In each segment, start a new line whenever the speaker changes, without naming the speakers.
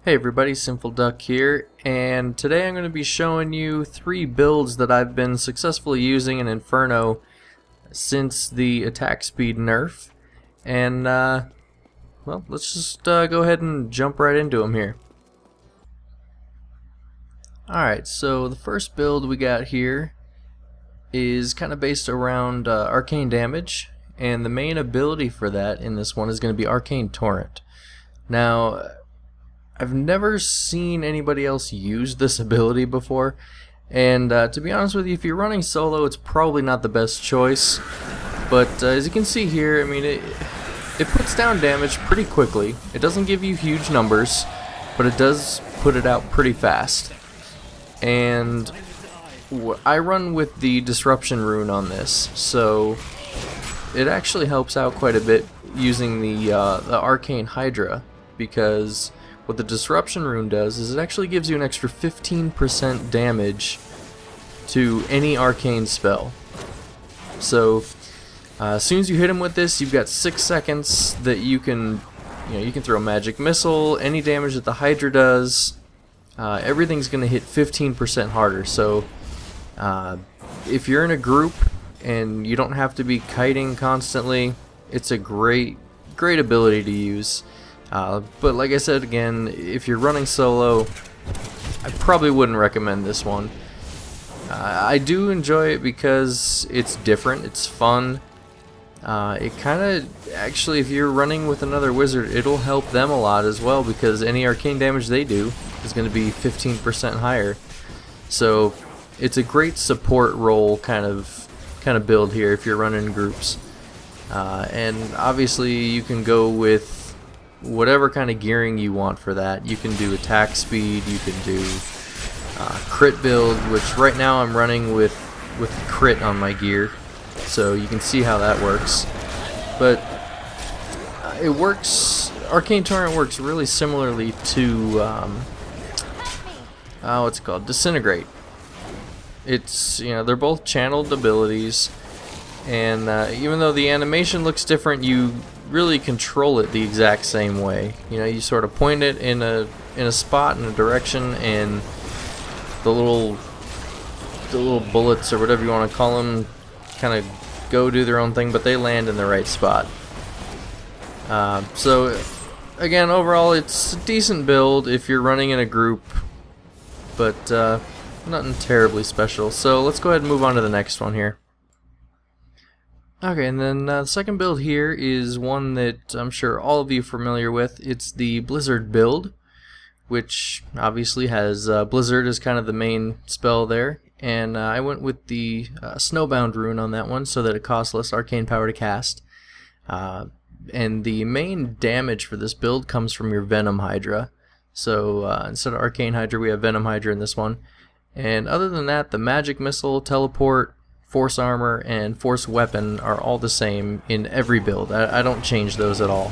Hey everybody, Sinful Duck here, and today I'm going to be showing you 3 builds that I've been successfully using in Inferno since the attack speed nerf, and well, let's just go ahead and jump right into them here. Alright, so the first build we got here is kind of based around arcane damage, and the main ability for that in this one is going to be Arcane Torrent. Now, I've never seen anybody else use this ability before, and to be honest with you, if you're running solo, it's probably not the best choice. But as you can see here, I mean, it puts down damage pretty quickly. It doesn't give you huge numbers, but it does put it out pretty fast. And I run with the Disruption rune on this, so it actually helps out quite a bit using the Arcane Hydra, because what the Disruption rune does is it actually gives you an extra 15% damage to any arcane spell. So as soon as you hit him with this, you've got 6 seconds that you can throw Magic Missile. Any damage that the Hydra does, everything's going to hit 15% harder. So if you're in a group and you don't have to be kiting constantly, it's a great ability to use. But like I said again, if you're running solo, I probably wouldn't recommend this one. I do enjoy it because it's different, it's fun. It kind of, actually, if you're running with another wizard, it'll help them a lot as well, because any arcane damage they do is going to be 15% higher. So it's a great support role kind of build here if you're running groups. And obviously you can go with whatever kind of gearing you want for that. You can do attack speed, you can do crit build, which right now I'm running with crit on my gear, so you can see how that works. But it works, Arcane Torrent works really similarly to what's it called, Disintegrate. It's, they're both channeled abilities, and even though the animation looks different, you really control it the exact same way. You sort of point it in a spot, in a direction, and the little bullets, or whatever you want to call them, kind of go do their own thing, but they land in the right spot. So again, overall, it's a decent build if you're running in a group, but nothing terribly special. So let's go ahead and move on to the next one here. Okay, and then the second build here is one that I'm sure all of you are familiar with. It's the Blizzard build, which obviously has Blizzard as kind of the main spell there. And I went with the Snowbound rune on that one so that it costs less arcane power to cast. And the main damage for this build comes from your Venom Hydra. So instead of Arcane Hydra, we have Venom Hydra in this one. And other than that, the Magic Missile, Teleport, Force Armor, and Force Weapon are all the same in every build. I don't change those at all.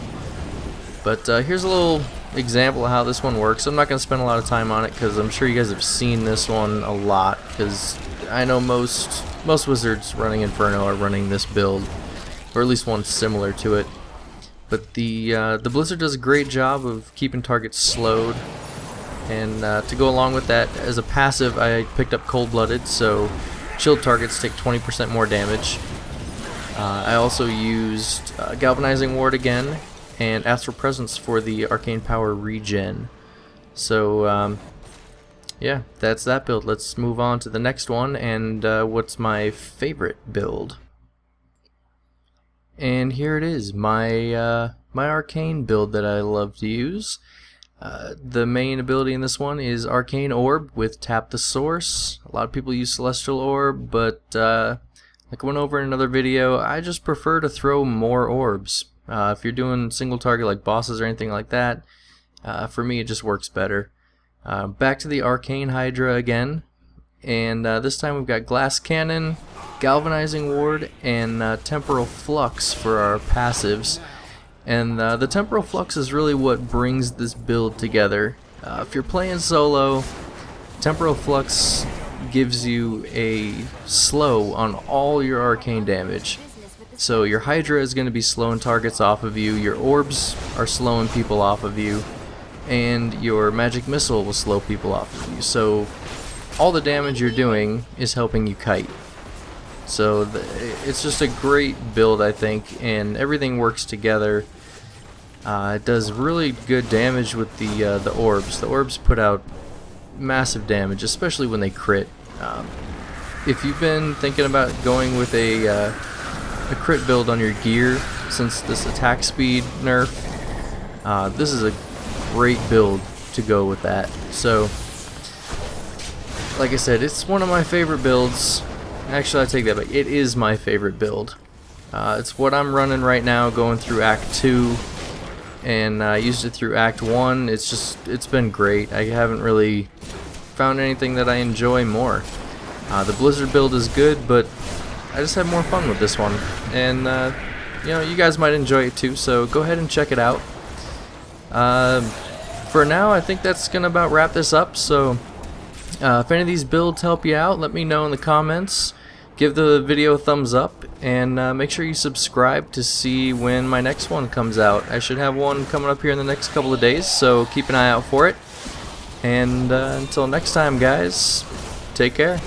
But here's a little example of how this one works. I'm not going to spend a lot of time on it because I'm sure you guys have seen this one a lot, because I know most wizards running Inferno are running this build, or at least one similar to it. But the Blizzard does a great job of keeping targets slowed, and to go along with that, as a passive, I picked up Cold-Blooded, so chilled targets take 20% more damage. I also used Galvanizing Ward again, and Astral Presence for the Arcane Power regen. So yeah, that's that build. Let's move on to the next one, and what's my favorite build. And here it is, my Arcane build that I love to use. The main ability in this one is Arcane Orb with Tap the Source. A lot of people use Celestial Orb, but like I went over in another video, I just prefer to throw more orbs. If you're doing single target like bosses or anything like that, for me it just works better. Back to the Arcane Hydra again, and this time we've got Glass Cannon, Galvanizing Ward, and Temporal Flux for our passives. And the Temporal Flux is really what brings this build together. If you're playing solo, Temporal Flux gives you a slow on all your arcane damage. So your Hydra is going to be slowing targets off of you, your orbs are slowing people off of you, and your magic missile will slow people off of you. So all the damage you're doing is helping you kite. So it's just a great build, I think, and everything works together. It does really good damage with the orbs. The orbs put out massive damage, especially when they crit. If you've been thinking about going with a crit build on your gear, since this attack speed nerf, this is a great build to go with that. So, like I said, it's one of my favorite builds. Actually, I take that back. It is my favorite build. It's what I'm running right now, going through Act 2, and I used it through Act 1. It's been great. I haven't really found anything that I enjoy more. The Blizzard build is good, but I just had more fun with this one, and you know, you guys might enjoy it too, so go ahead and check it out. For now, I think that's gonna about wrap this up. So if any of these builds help you out, let me know in the comments. Give the video a thumbs up, and make sure you subscribe to see when my next one comes out. I should have one coming up here in the next couple of days, so keep an eye out for it. And until next time, guys, take care.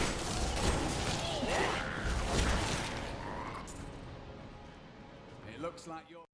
It looks like you're